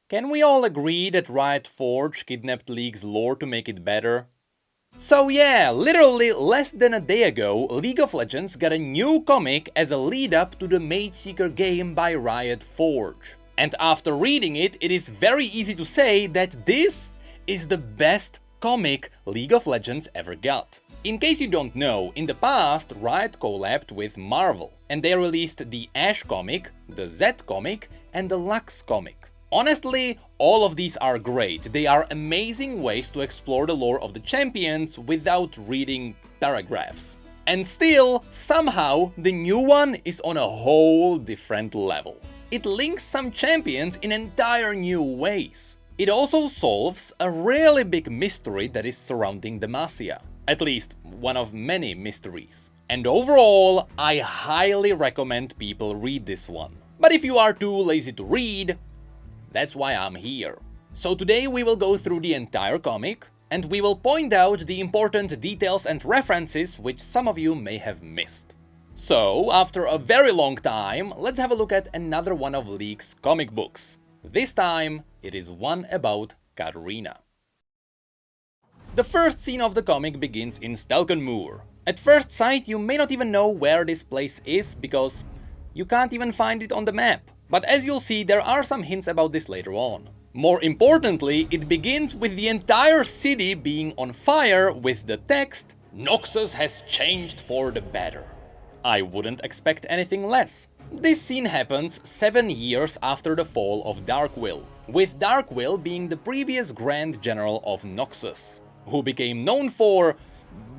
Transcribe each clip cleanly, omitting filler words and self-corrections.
Can we all agree that Riot Forge kidnapped League's lore to make it better? So yeah, literally less than a day ago, League of Legends got a new comic as a lead-up to the Mageseeker game by Riot Forge. And after reading it, it is very easy to say that this is the best comic League of Legends ever got. In case you don't know, in the past Riot collabed with Marvel, and they released the Ashe comic, the Zed comic, and the Lux comic. Honestly, all of these are great. They are amazing ways to explore the lore of the champions without reading paragraphs. And still, somehow, the new one is on a whole different level. It links some champions in entire new ways. It also solves a really big mystery that is surrounding Demacia. At least one of many mysteries. And overall, I highly recommend people read this one. But if you are too lazy to read, that's why I'm here. So today we will go through the entire comic, and we will point out the important details and references which some of you may have missed. So, after a very long time, let's have a look at another one of League's comic books. This time, it is one about Katarina. The first scene of the comic begins in Stelkenmoor. At first sight, you may not even know where this place is, because you can't even find it on the map. But as you'll see, there are some hints about this later on. More importantly, it begins with the entire city being on fire with the text, "Noxus has changed for the better." I wouldn't expect anything less. This scene happens 7 years after the fall of Darkwill, with Darkwill being the previous Grand General of Noxus, who became known for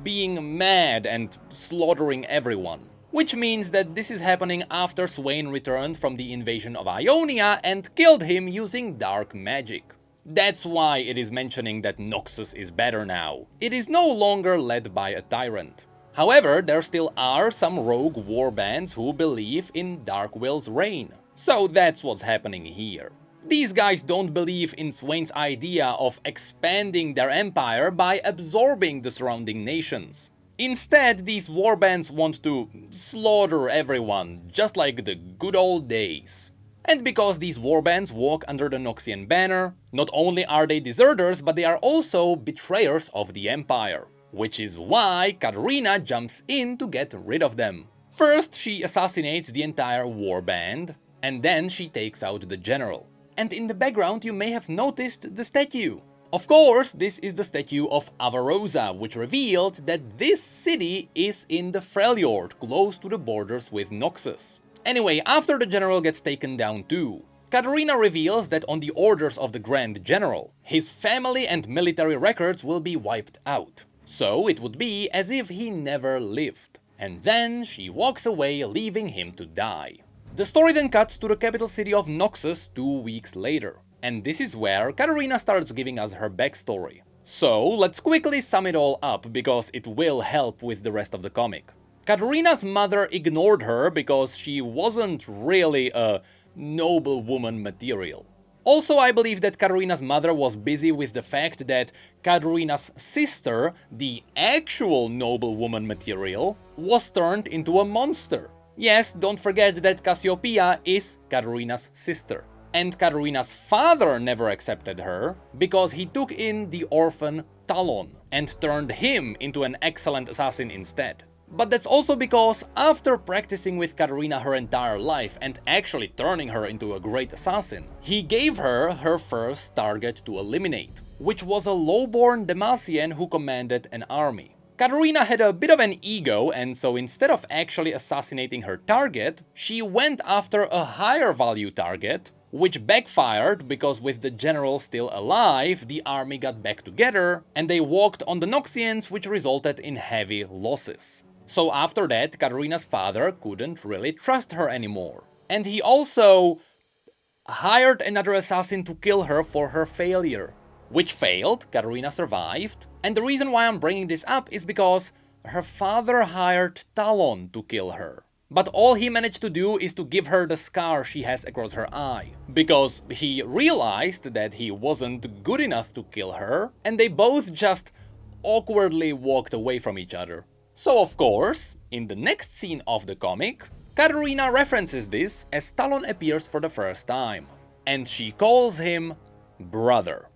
being mad and slaughtering everyone. Which means that this is happening after Swain returned from the invasion of Ionia and killed him using dark magic. That's why it is mentioning that Noxus is better now. It is no longer led by a tyrant. However, there still are some rogue warbands who believe in Darkwill's reign. So that's what's happening here. These guys don't believe in Swain's idea of expanding their empire by absorbing the surrounding nations. Instead, these warbands want to slaughter everyone, just like the good old days. And because these warbands walk under the Noxian banner, not only are they deserters, but they are also betrayers of the Empire. Which is why Katarina jumps in to get rid of them. First, she assassinates the entire warband, and then she takes out the general. And in the background you may have noticed the statue. Of course, this is the statue of Avarosa, which revealed that this city is in the Freljord, close to the borders with Noxus. Anyway, after the general gets taken down too, Katarina reveals that on the orders of the Grand General, his family and military records will be wiped out. So it would be as if he never lived. And then she walks away, leaving him to die. The story then cuts to the capital city of Noxus 2 weeks later. And this is where Katarina starts giving us her backstory. So let's quickly sum it all up, because it will help with the rest of the comic. Katarina's mother ignored her because she wasn't really a noble woman material. Also, I believe that Katarina's mother was busy with the fact that Katarina's sister, the actual noble woman material, was turned into a monster. Yes, don't forget that Cassiopeia is Katarina's sister. And Katarina's father never accepted her, because he took in the orphan Talon and turned him into an excellent assassin instead. But that's also because after practicing with Katarina her entire life and actually turning her into a great assassin, he gave her her first target to eliminate, which was a lowborn Demacian who commanded an army. Katarina had a bit of an ego, and so instead of actually assassinating her target, she went after a higher value target, which backfired because with the general still alive, the army got back together and they walked on the Noxians, which resulted in heavy losses. So after that, Katarina's father couldn't really trust her anymore. And he also hired another assassin to kill her for her failure. Which failed, Katarina survived, and the reason why I'm bringing this up is because her father hired Talon to kill her. But all he managed to do is to give her the scar she has across her eye, because he realized that he wasn't good enough to kill her, and they both just awkwardly walked away from each other. So of course, in the next scene of the comic, Katarina references this as Talon appears for the first time. and she calls him brother.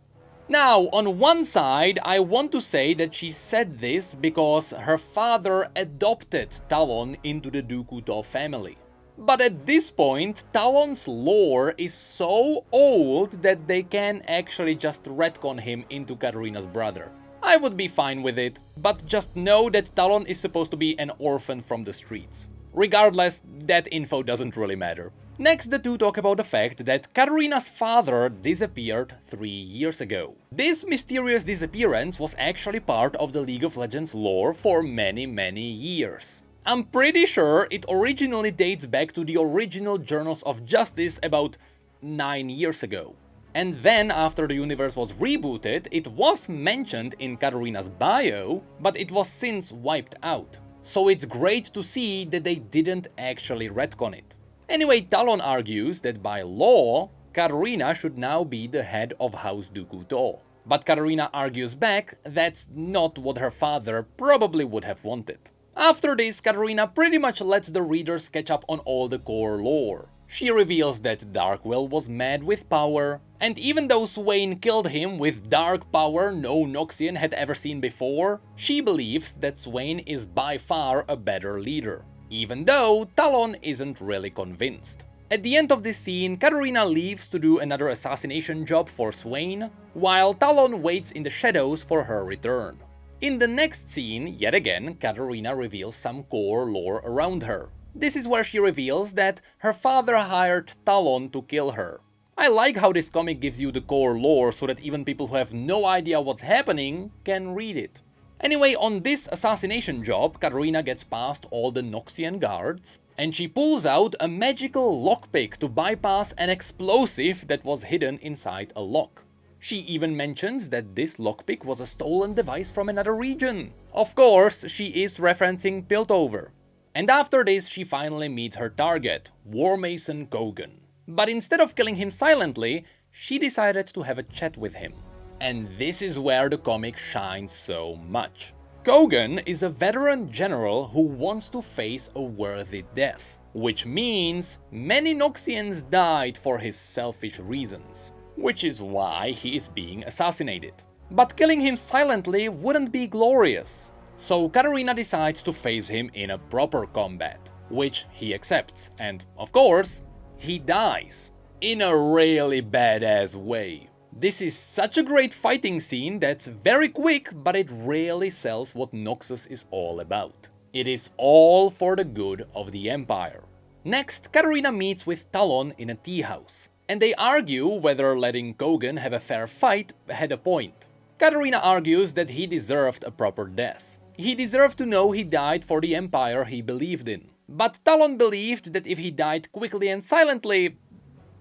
Now, on one side, I want to say that she said this because her father adopted Talon into the Dukuto family. But at this point, Talon's lore is so old that they can actually just retcon him into Katarina's brother. I would be fine with it, but just know that Talon is supposed to be an orphan from the streets. Regardless, that info doesn't really matter. Next, the two talk about the fact that Katarina's father disappeared 3 years ago. This mysterious disappearance was actually part of the League of Legends lore for many years. I'm pretty sure it originally dates back to the original Journals of Justice about 9 years ago. And then, after the universe was rebooted, it was mentioned in Katarina's bio, but it was since wiped out. So it's great to see that they didn't actually retcon it. Anyway, Talon argues that by law, Katarina should now be the head of House Dukuto. But Katarina argues back that's not what her father probably would have wanted. After this, Katarina pretty much lets the readers catch up on all the core lore. She reveals that Darkwill was mad with power, and even though Swain killed him with dark power no Noxian had ever seen before, she believes that Swain is by far a better leader. Even though Talon isn't really convinced. At the end of this scene, Katarina leaves to do another assassination job for Swain, while Talon waits in the shadows for her return. In the next scene, yet again, Katarina reveals some core lore around her. This is where she reveals that her father hired Talon to kill her. I like how this comic gives you the core lore so that even people who have no idea what's happening can read it. Anyway, on this assassination job, Katarina gets past all the Noxian guards, and she pulls out a magical lockpick to bypass an explosive that was hidden inside a lock. She even mentions that this lockpick was a stolen device from another region. Of course, she is referencing Piltover. And after this, she finally meets her target, War Mason Kogan. But instead of killing him silently, she decided to have a chat with him. And this is where the comic shines so much. Kogan is a veteran general who wants to face a worthy death, which means many Noxians died for his selfish reasons, which is why he is being assassinated. But killing him silently wouldn't be glorious, so Katarina decides to face him in a proper combat, which he accepts, and of course, he dies. In a really badass way. This is such a great fighting scene that's very quick, but it really sells what Noxus is all about. It is all for the good of the Empire. Next, Katarina meets with Talon in a tea house, and they argue whether letting Kogan have a fair fight had a point. Katarina argues that he deserved a proper death. He deserved to know he died for the Empire he believed in. But Talon believed that if he died quickly and silently,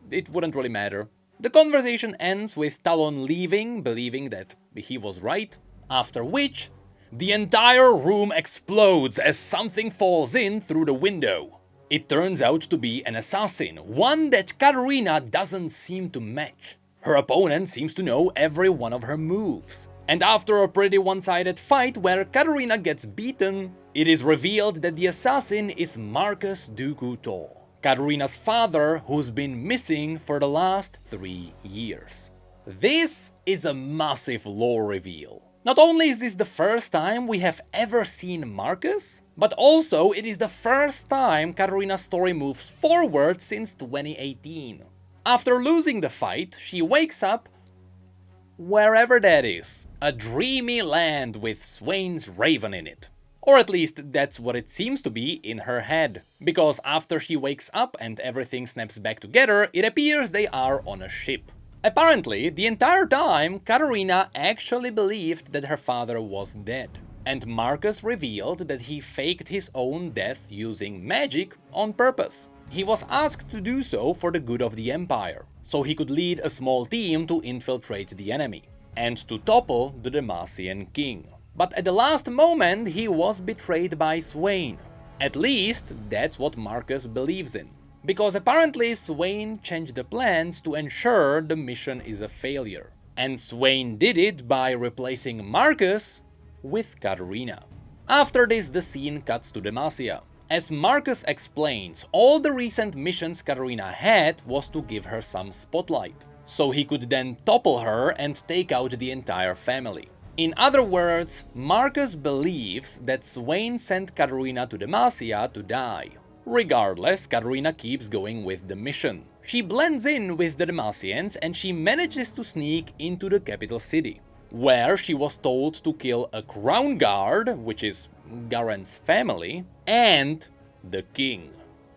it wouldn't really matter. The conversation ends with Talon leaving, believing that he was right, after which the entire room explodes as something falls in through the window. It turns out to be an assassin, one that Katarina doesn't seem to match. Her opponent seems to know every one of her moves. And after a pretty one-sided fight where Katarina gets beaten, it is revealed that the assassin is Marcus Dukuto, Katarina's father, who's been missing for the last 3 years. This is a massive lore reveal. Not only is this the first time we have ever seen Marcus, but also it is the first time Katarina's story moves forward since 2018. After losing the fight, she wakes up wherever that is, a dreamy land with Swain's raven in it. Or at least that's what it seems to be in her head. Because after she wakes up and everything snaps back together, it appears they are on a ship. Apparently, the entire time, Katarina actually believed that her father was dead. And Marcus revealed that he faked his own death using magic on purpose. He was asked to do so for the good of the Empire, so he could lead a small team to infiltrate the enemy, and to topple the Demacian king. But at the last moment, he was betrayed by Swain. At least, that's what Marcus believes in. Because apparently Swain changed the plans to ensure the mission is a failure. And Swain did it by replacing Marcus with Katarina. After this, the scene cuts to Demacia. As Marcus explains, all the recent missions Katarina had was to give her some spotlight, so he could then topple her and take out the entire family. In other words, Marcus believes that Swain sent Katarina to Demacia to die. Regardless, Katarina keeps going with the mission. She blends in with the Demacians and she manages to sneak into the capital city, where she was told to kill a crown guard, which is Garen's family, and the king.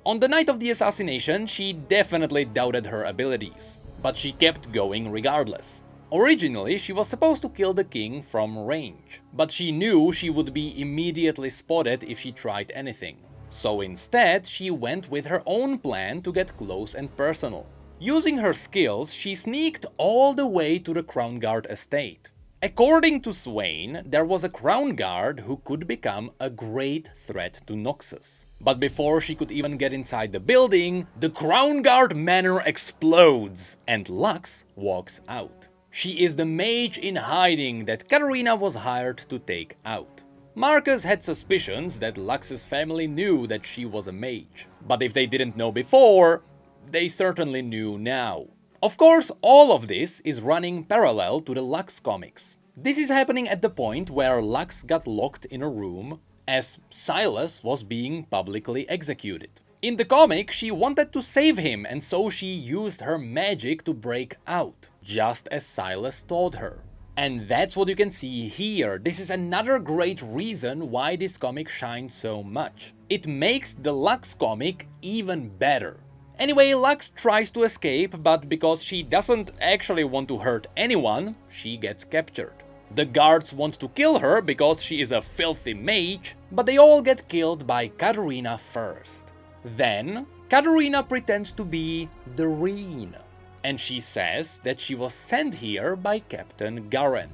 On the night of the assassination, she definitely doubted her abilities, but she kept going regardless. Originally, she was supposed to kill the king from range, but she knew she would be immediately spotted if she tried anything. So instead, she went with her own plan to get close and personal. Using her skills, she sneaked all the way to the Crown Guard estate. According to Swain, there was a Crown Guard who could become a great threat to Noxus. But before she could even get inside the building, the Crown Guard manor explodes and Lux walks out. She is the mage in hiding that Katarina was hired to take out. Marcus had suspicions that Lux's family knew that she was a mage, but if they didn't know before, they certainly knew now. Of course, all of this is running parallel to the Lux comics. This is happening at the point where Lux got locked in a room as Silas was being publicly executed. In the comic, she wanted to save him, and so she used her magic to break out, just as Silas told her. And that's what you can see here. This is another great reason why this comic shines so much. It makes the Lux comic even better. Anyway, Lux tries to escape, but because she doesn't actually want to hurt anyone, she gets captured. The guards want to kill her because she is a filthy mage, but they all get killed by Katarina first. Then, Katarina pretends to be Doreen, and she says that she was sent here by Captain Garen.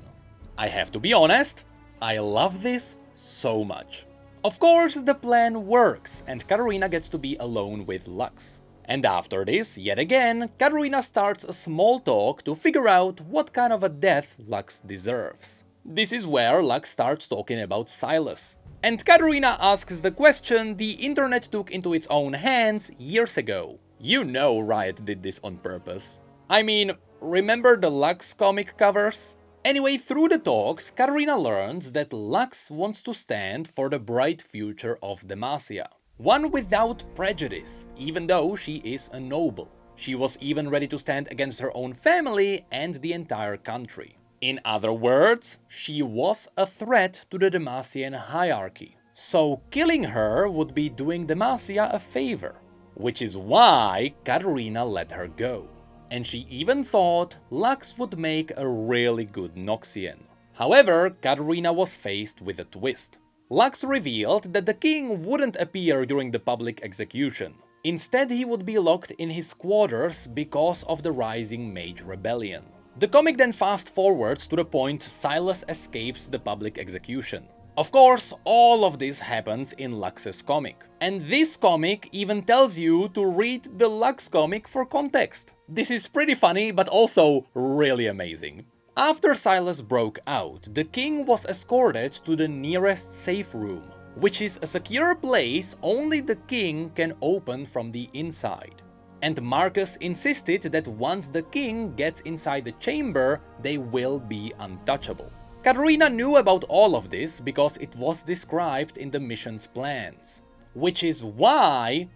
I have to be honest, I love this so much. Of course, the plan works, and Katarina gets to be alone with Lux. And after this, yet again, Katarina starts a small talk to figure out what kind of a death Lux deserves. This is where Lux starts talking about Silas. And Katarina asks the question the internet took into its own hands years ago. You know Riot did this on purpose. I mean, remember the Lux comic covers? Anyway, through the talks, Katarina learns that Lux wants to stand for the bright future of Demacia. One without prejudice, even though she is a noble. She was even ready to stand against her own family and the entire country. In other words, she was a threat to the Demacian hierarchy. So killing her would be doing Demacia a favor, which is why Katarina let her go. And she even thought Lux would make a really good Noxian. However, Katarina was faced with a twist. Lux revealed that the king wouldn't appear during the public execution. Instead, he would be locked in his quarters because of the rising mage rebellion. The comic then fast forwards to the point Silas escapes the public execution. Of course, all of this happens in Lux's comic. And this comic even tells you to read the Lux comic for context. This is pretty funny, but also really amazing. After Silas broke out, the king was escorted to the nearest safe room, which is a secure place only the king can open from the inside. And Marcus insisted that once the king gets inside the chamber, they will be untouchable. Katarina knew about all of this because it was described in the mission's plans, which is why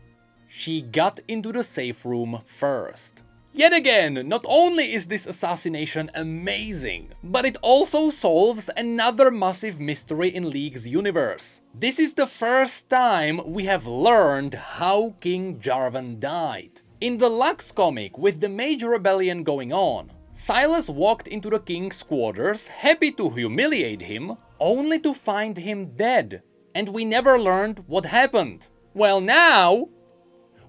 she got into the safe room first. Yet again, not only is this assassination amazing, but it also solves another massive mystery in League's universe. This is the first time we have learned how King Jarvan died. In the Lux comic, with the major rebellion going on, Silas walked into the king's quarters, happy to humiliate him, only to find him dead. And we never learned what happened. Well, now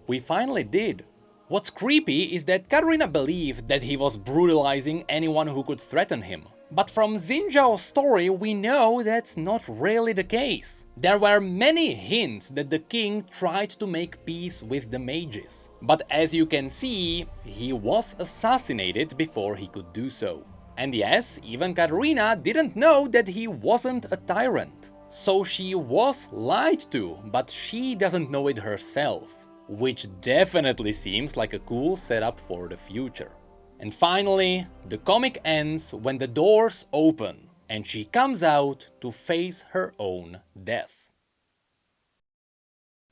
we finally did. What's creepy is that Katarina believed that he was brutalizing anyone who could threaten him. But from Xinjiao's story, we know that's not really the case. There were many hints that the king tried to make peace with the mages. But as you can see, he was assassinated before he could do so. And yes, even Katarina didn't know that he wasn't a tyrant. So she was lied to, but she doesn't know it herself, which definitely seems like a cool setup for the future. And finally, the comic ends when the doors open and she comes out to face her own death.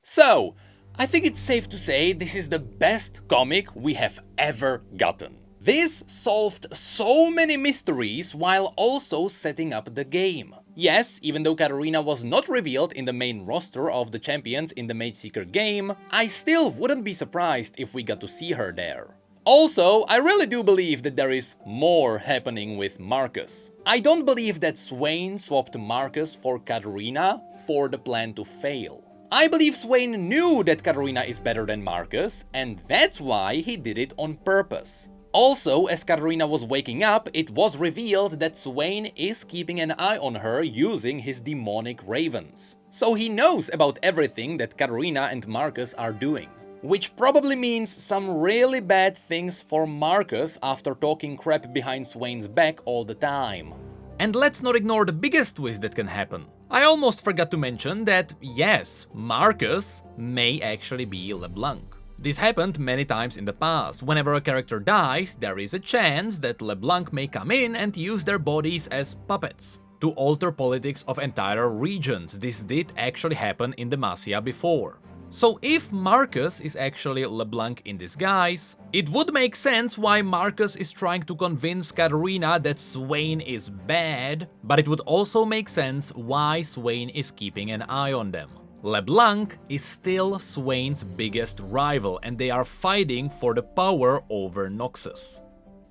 So, I think it's safe to say this is the best comic we have ever gotten. This solved so many mysteries while also setting up the game. Yes, even though Katarina was not revealed in the main roster of the champions in the Mageseeker game, I still wouldn't be surprised if we got to see her there. Also, I really do believe that there is more happening with Marcus. I don't believe that Swain swapped Marcus for Katarina for the plan to fail. I believe Swain knew that Katarina is better than Marcus, and that's why he did it on purpose. Also, as Katarina was waking up, it was revealed that Swain is keeping an eye on her using his demonic ravens. So he knows about everything that Katarina and Marcus are doing. Which probably means some really bad things for Marcus after talking crap behind Swain's back all the time. And let's not ignore the biggest twist that can happen. I almost forgot to mention that, yes, Marcus may actually be LeBlanc. This happened many times in the past. Whenever a character dies, there is a chance that LeBlanc may come in and use their bodies as puppets to alter politics of entire regions. This did actually happen in Demacia before. So if Marcus is actually LeBlanc in disguise, it would make sense why Marcus is trying to convince Katarina that Swain is bad, but it would also make sense why Swain is keeping an eye on them. LeBlanc is still Swain's biggest rival and they are fighting for the power over Noxus.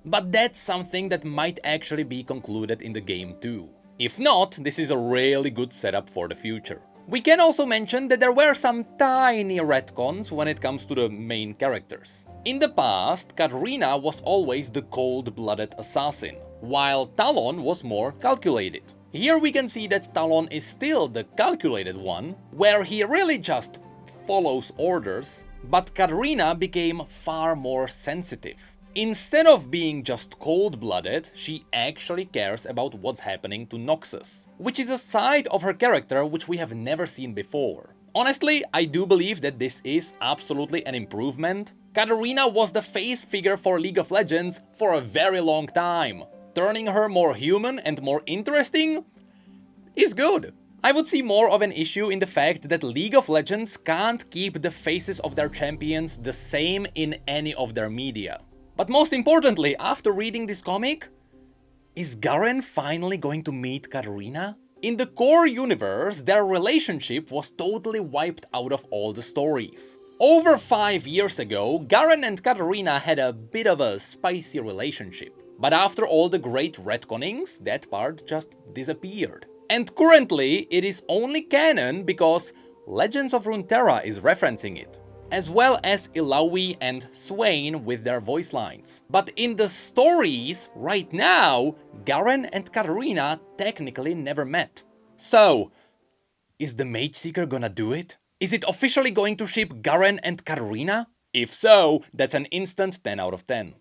But that's something that might actually be concluded in the game too. If not, this is a really good setup for the future. We can also mention that there were some tiny retcons when it comes to the main characters. In the past, Katarina was always the cold-blooded assassin, while Talon was more calculated. Here we can see that Talon is still the calculated one, where he really just follows orders, but Katarina became far more sensitive. Instead of being just cold-blooded, she actually cares about what's happening to Noxus, which is a side of her character which we have never seen before. Honestly, I do believe that this is absolutely an improvement. Katarina was the face figure for League of Legends for a very long time. Turning her more human and more interesting is good. I would see more of an issue in the fact that League of Legends can't keep the faces of their champions the same in any of their media. But most importantly, after reading this comic, is Garen finally going to meet Katarina? In the core universe, their relationship was totally wiped out of all the stories. Over 5 years ago, Garen and Katarina had a bit of a spicy relationship. But after all the great retconnings, that part just disappeared. And currently, it is only canon because Legends of Runeterra is referencing it, as well as Illaoi and Swain with their voice lines. But in the stories, right now, Garen and Katarina technically never met. So, is the Mageseeker gonna do it? Is it officially going to ship Garen and Katarina? If so, that's an instant 10 out of 10.